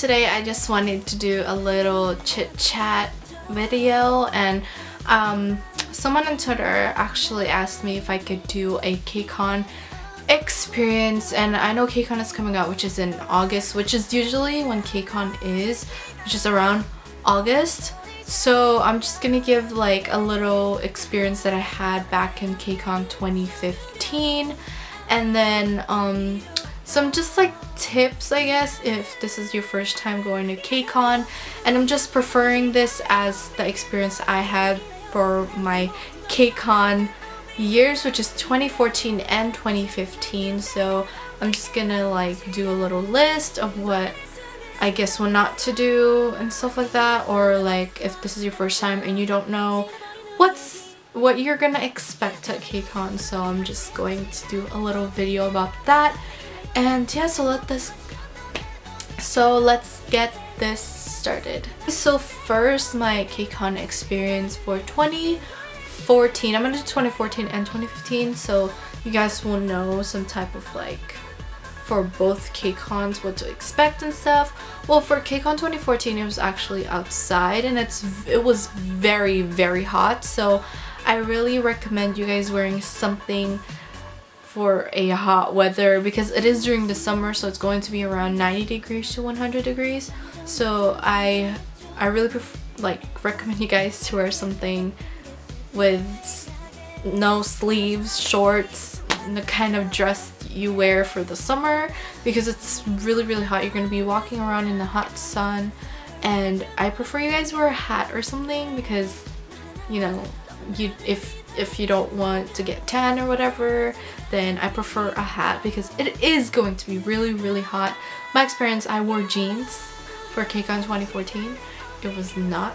today I just wanted to do a little chit chat video, and someone on Twitter actually asked me if I could do a KCON experience, and I know KCON is coming out, which is in August, which is usually when KCON is, which is around August. So I'm just gonna give like a little experience that I had back in KCON 2015, and then some just like tips, I guess, if this is your first time going to KCON. And I'm just preferring this as the experience I had for my KCON years, which is 2014 and 2015. So I'm just gonna like do a little list of what I guess what not to do and stuff like that, or like if this is your first time and you don't know what you're gonna expect at KCON. So I'm just going to do a little video about that. And yeah, so let's get this started. So first, my KCON experience for 2014. I'm gonna do 2014 and 2015, so you guys will know some type of like for both KCONs what to expect and stuff. Well, for KCON 2014, it was actually outside, and it was very, very hot. So I really recommend you guys wearing something for a hot weather, because it is during the summer, so it's going to be around 90 degrees to 100 degrees. So I really recommend you guys to wear something with no sleeves, shorts, the kind of dress you wear for the summer, because it's really, really hot. You're going to be walking around in the hot sun, and I prefer you guys wear a hat or something, because you know, if you don't want to get tan or whatever, then I prefer a hat, because it is going to be really, really hot. My experience, I wore jeans for KCON 2014. It was not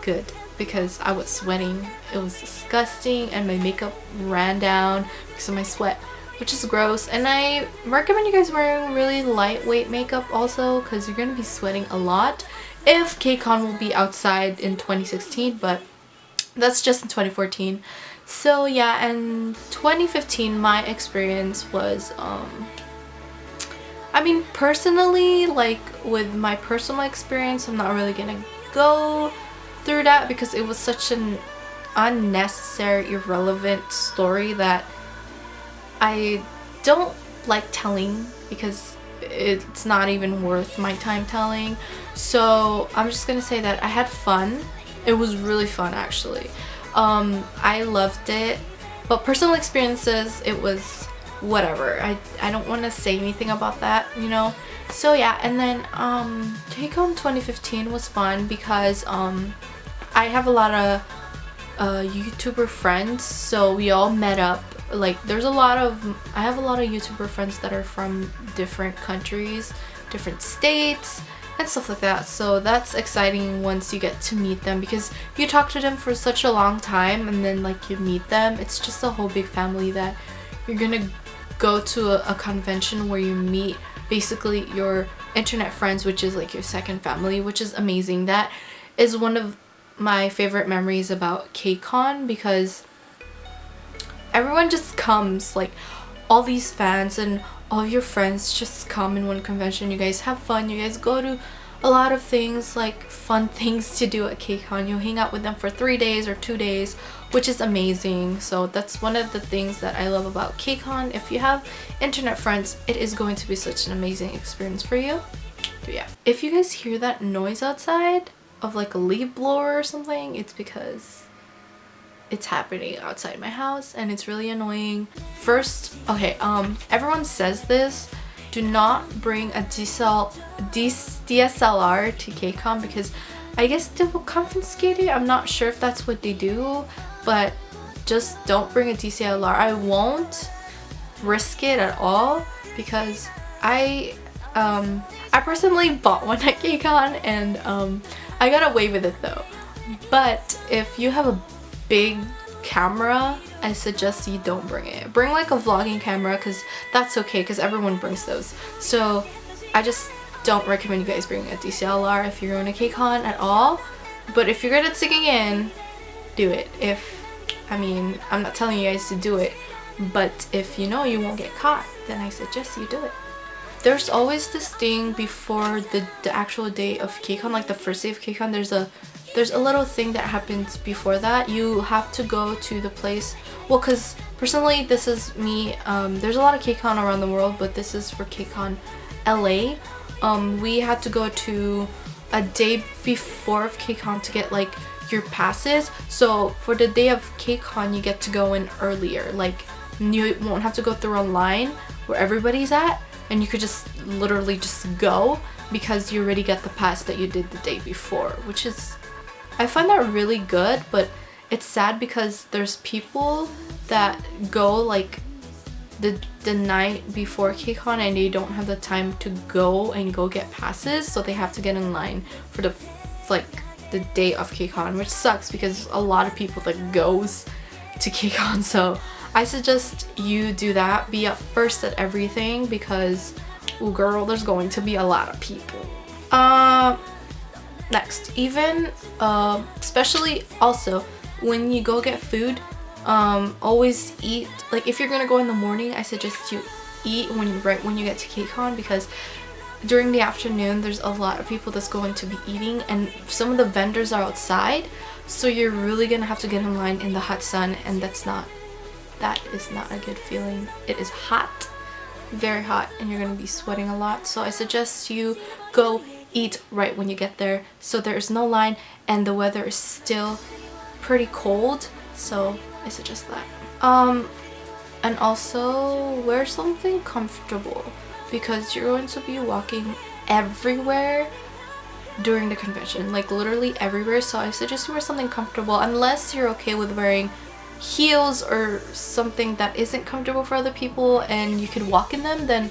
good because I was sweating. It was disgusting, and my makeup ran down because of my sweat, which is gross. And I recommend you guys wearing really lightweight makeup also, because you're going to be sweating a lot if KCON will be outside in 2016, but that's just in 2014. So yeah, and 2015, my experience was I mean, personally, like with my personal experience, I'm not really gonna go through that because it was such an unnecessary, irrelevant story that I don't like telling, because it's not even worth my time telling. So I'm just gonna say that I had fun. It was really fun, actually. I loved it, but personal experiences, it was whatever. I don't want to say anything about that, you know. So yeah, and then KCON 2015 was fun because I have a lot of YouTuber friends, so we all met up. Like I have a lot of YouTuber friends that are from different countries, different states, and stuff like that. So that's exciting once you get to meet them, because you talk to them for such a long time, and then like you meet them. It's just a whole big family that you're gonna go to a convention where you meet basically your internet friends, which is like your second family, which is amazing. That is one of my favorite memories about KCON, because everyone just comes, like all these fans and all of your friends just come in one convention. You guys have fun. You guys go to a lot of things, like fun things to do at KCON. You hang out with them for 3 days or 2 days, which is amazing. So that's one of the things that I love about KCON. If you have internet friends, it is going to be such an amazing experience for you. But yeah, if you guys hear that noise outside of like a leaf blower or something, it's because it's happening outside my house and it's really annoying. First, okay, everyone says this: do not bring a DSLR to KCON, because I guess they will confiscate it. I'm not sure if that's what they do, but just don't bring a DSLR. I won't risk it at all, because I personally bought one at KCON, and I got away with it though. But if you have a big camera, I suggest you don't bring it. Bring like a vlogging camera, because that's okay, because everyone brings those. So I just don't recommend you guys bring a DSLR if you're going to KCON at all. But if you're good at singing in, do it. I mean, I'm not telling you guys to do it, but if you know you won't get caught, then I suggest you do it. there's always this thing before the actual day of KCON, like the first day of KCON. There's a little thing that happens before that. You have to go to the place, well, because personally this is me, there's a lot of KCON around the world, but this is for KCON LA. We had to go to a day before of KCON to get like your passes. So for the day of KCON you get to go in earlier, like you won't have to go through a line where everybody's at, and you could just literally just go because you already get the pass that you did the day before, which is, I find that really good. But it's sad because there's people that go like the night before KCON and they don't have the time to go and go get passes, so they have to get in line for the day of KCON, which sucks because a lot of people that goes to KCON. So I suggest you do that, be up first at everything, because oh girl, there's going to be a lot of people. Next, even especially also when you go get food, always eat, like if you're gonna go in the morning, I suggest you eat right when you get to KCON, because during the afternoon there's a lot of people that's going to be eating, and some of the vendors are outside, so you're really gonna have to get in line in the hot sun, and that is not a good feeling. It is hot, very hot, and you're gonna be sweating a lot. So I suggest you go eat right when you get there, so there's no line and the weather is still pretty cold. So I suggest that. And also wear something comfortable, because you're going to be walking everywhere during the convention, like literally everywhere. So I suggest you wear something comfortable, unless you're okay with wearing heels or something that isn't comfortable for other people and you can walk in them, then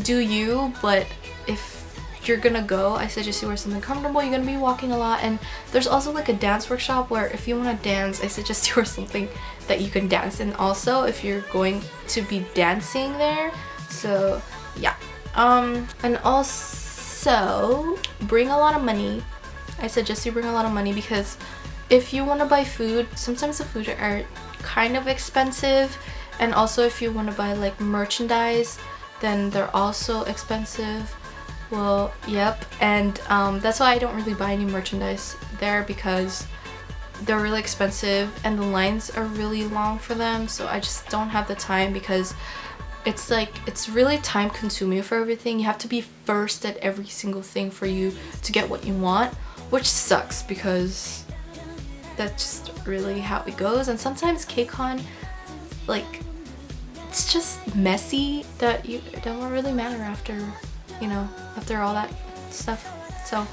do you. But if you're gonna go, I suggest you wear something comfortable. You're gonna be walking a lot, and there's also like a dance workshop where if you want to dance, I suggest you wear something that you can dance in also if you're going to be dancing there. So yeah, and also bring a lot of money. I suggest you bring a lot of money, because if you want to buy food, sometimes the food are kind of expensive, and also if you want to buy like merchandise, then they're also expensive. Well, yep, and that's why I don't really buy any merchandise there, because they're really expensive and the lines are really long for them. So I just don't have the time, because it's really time consuming for everything. You have to be first at every single thing for you to get what you want, which sucks, because that's just really how it goes. And sometimes KCON, like, it's just messy that it don't really matter after, you know, after all that stuff. So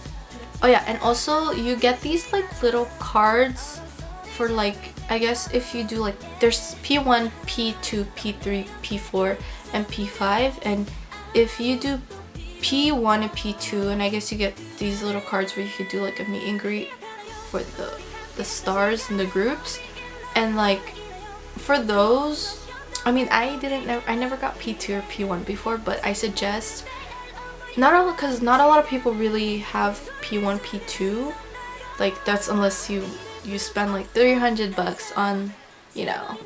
oh yeah, and also you get these like little cards for, like, I guess if you do, like, there's P1, P2, P3, P4 and P5, and if you do P1 and P2, and I guess you get these little cards where you could do like a meet and greet for the stars and the groups. And like for those, I mean, I never got P2 or P1 before, but I suggest because not a lot of people really have P1, P2, like that's unless you spend like $300 on, you know,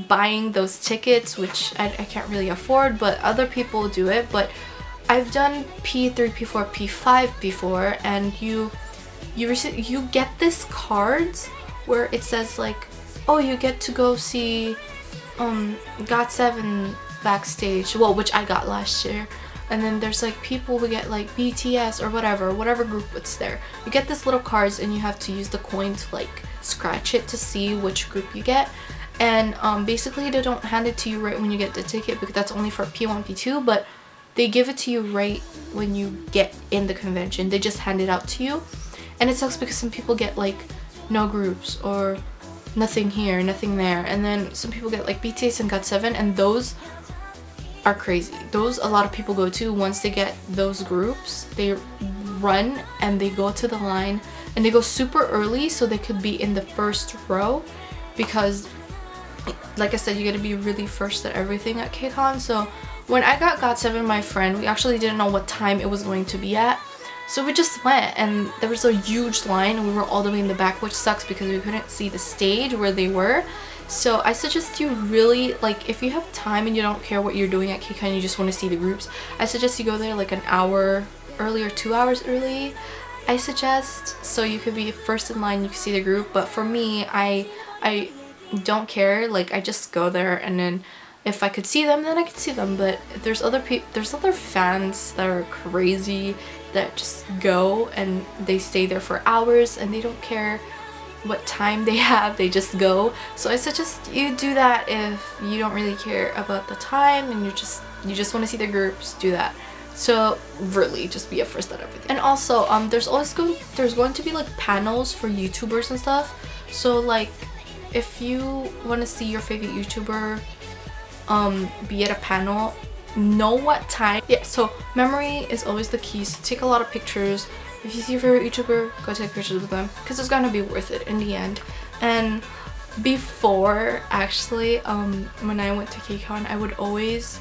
buying those tickets, which I can't really afford, but other people do it. But I've done P3, P4, P5 before, and you get this cards where it says like, oh, you get to go see GOT7 backstage, well, which I got last year. And then there's like people who get like BTS or whatever group it's there. You get this little cards and you have to use the coin to like scratch it to see which group you get. And basically they don't hand it to you right when you get the ticket, because that's only for P1, P2, but they give it to you right when you get in the convention. They just hand it out to you. And it sucks because some people get like no groups or nothing here, nothing there. And then some people get like BTS and GOT7, and those are crazy. Those a lot of people go to. Once they get those groups, they run and they go to the line, and they go super early so they could be in the first row, because like I said, you gotta be really first at everything at KCON. So when I got GOT7, my friend, we actually didn't know what time it was going to be at, so we just went, and there was a huge line and we were all the way in the back, which sucks because we couldn't see the stage where they were. So I suggest you really, like, if you have time and you don't care what you're doing at KCON, you just want to see the groups, I suggest you go there like an hour early or 2 hours early, I suggest, so you could be first in line, you can see the group. But for me, I don't care, like, I just go there, and then if I could see them, then I could see them. But there's other fans that are crazy that just go and they stay there for hours and they don't care what time they have, they just go. So I suggest you do that if you don't really care about the time and you just want to see the groups, do that. So really just be a first at everything. And also there's going to be like panels for YouTubers and stuff. So like if you want to see your favorite YouTuber be at a panel, know what time. Yeah, so memory is always the key, so take a lot of pictures. If you see your favorite YouTuber, go take pictures with them because it's gonna be worth it in the end. And before, actually, when I went to KCON, I would always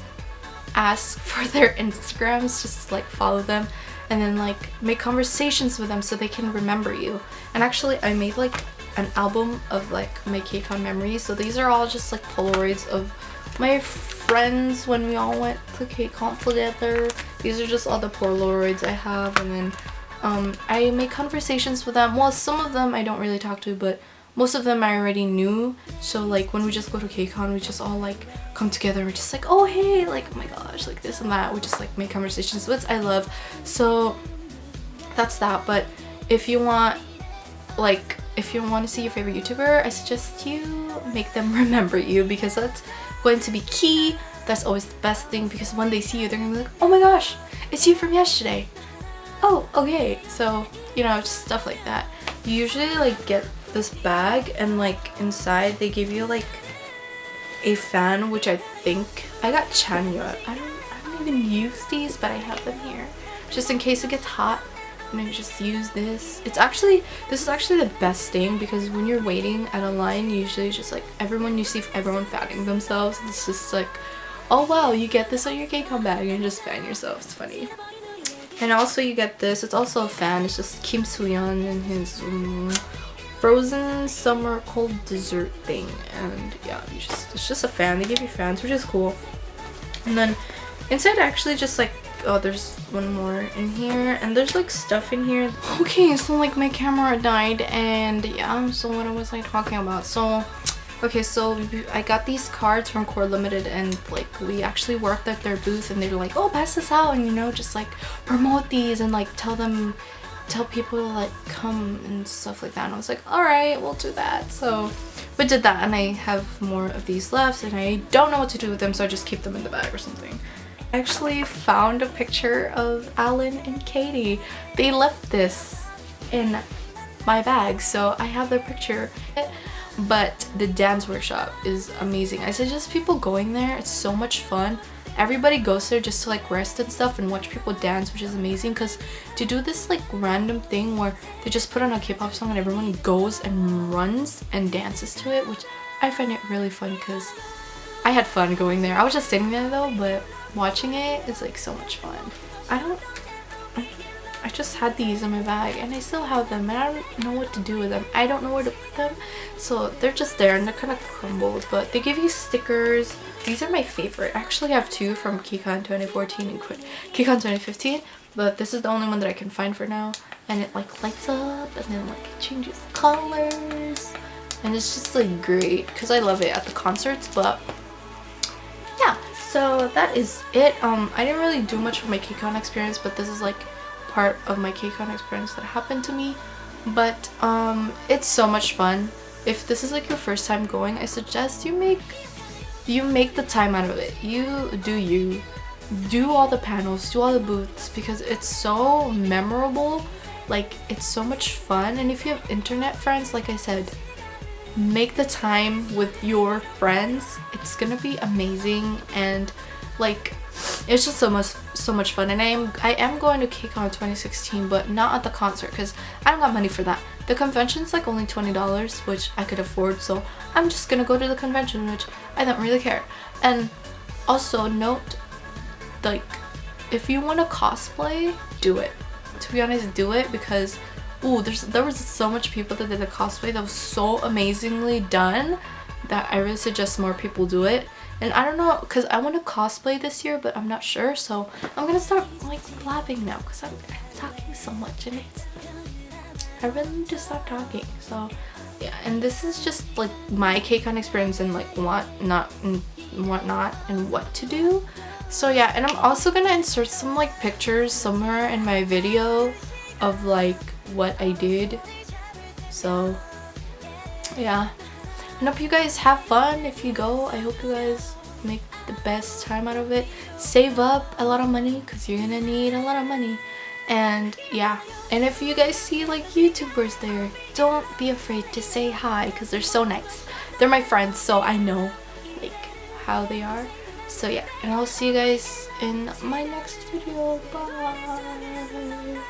ask for their Instagrams, just like follow them and then like make conversations with them so they can remember you. And actually I made like an album of like my KCON memories. So these are all just like Polaroids of my friends when we all went to KCON together. These are just all the Polaroids I have, and then I make conversations with them. Well, some of them I don't really talk to, but most of them I already knew. So like when we just go to KCON, we just all like come together and we're just like, oh hey, like oh my gosh, like this and that. We just like make conversations, which I love. So that's that. But if you want to see your favorite YouTuber, I suggest you make them remember you, because that's going to be key. That's always the best thing, because when they see you, they're gonna be like, oh my gosh, it's you from yesterday. Oh, okay. So, you know, just stuff like that. You usually like get this bag, and like inside they give you like a fan, which I think I got Chanyeol. I don't even use these, but I have them here just in case it gets hot. And I just use this. This is actually the best thing, because when you're waiting at a line, usually just like you see everyone fanning themselves. It's just like, oh wow, you get this on your KCON bag and you just fan yourself. It's funny. And also you get this. It's also a fan. It's just Kim Soo-yeon and his frozen summer cold dessert thing. And yeah, it's just a fan. They give you fans, which is cool. And then inside actually just like, oh, there's one more in here, and there's like stuff in here. Okay, so like my camera died, and yeah, so what was I talking about? So okay, so I got these cards from Core Limited, and like we actually worked at their booth, and they're like, oh, pass this out, and you know, just like promote these and like tell people to like come and stuff like that. And I was like, all right, we'll do that. So we did that, and I have more of these left, and I don't know what to do with them, so I just keep them in the bag or something. I actually found a picture of Alan and Katie. They left this in my bag, so I have their picture. But the dance workshop is amazing. I suggest people going there. It's so much fun. Everybody goes there just to like rest and stuff and watch people dance, which is amazing, because to do this like random thing where they just put on a K-pop song and everyone goes and runs and dances to it, which I find it really fun, because I had fun going there. I was just sitting there though, but watching it is like so much fun. I just had these in my bag and I still have them, and I don't know what to do with them. I don't know where to put them, so they're just there and they're kind of crumbled, but they give you stickers. These are my favorite. I actually have two from KCON 2014 and KCON 2015, but this is the only one that I can find for now, and it like lights up and then like it changes colors, and it's just like great because I love it at the concerts. But yeah, so that is it. I didn't really do much for my KCON experience, but this is like part of my KCON experience that happened to me. But it's so much fun. If this is like your first time going, I suggest you make the time out of it. You do all the panels, do all the booths, because it's so memorable. Like, it's so much fun. And if you have internet friends, like I said, make the time with your friends. It's gonna be amazing, and like it's just so much fun. And I am going to KCON 2016, but not at the concert because I don't got money for that. The convention's like only $20, which I could afford, so I'm just gonna go to the convention, which I don't really care. And also note, like, if you want to cosplay, do it. To be honest, do it, because ooh, there was so much people that did the cosplay that was so amazingly done that I really suggest more people do it. And I don't know, because I want to cosplay this year, but I'm not sure, so I'm gonna start like blabbing now because I'm talking so much and I really need to stop talking. So yeah, and this is just like my KCON experience and like whatnot and what to do. So yeah, and I'm also gonna insert some like pictures somewhere in my video of like what I did. So yeah, and hope you guys have fun if you go. I hope you guys make the best time out of it. Save up a lot of money because you're gonna need a lot of money. And yeah, and if you guys see like YouTubers there, don't be afraid to say hi because they're so nice. They're my friends, so I know like how they are. So yeah, and I'll see you guys in my next video. Bye.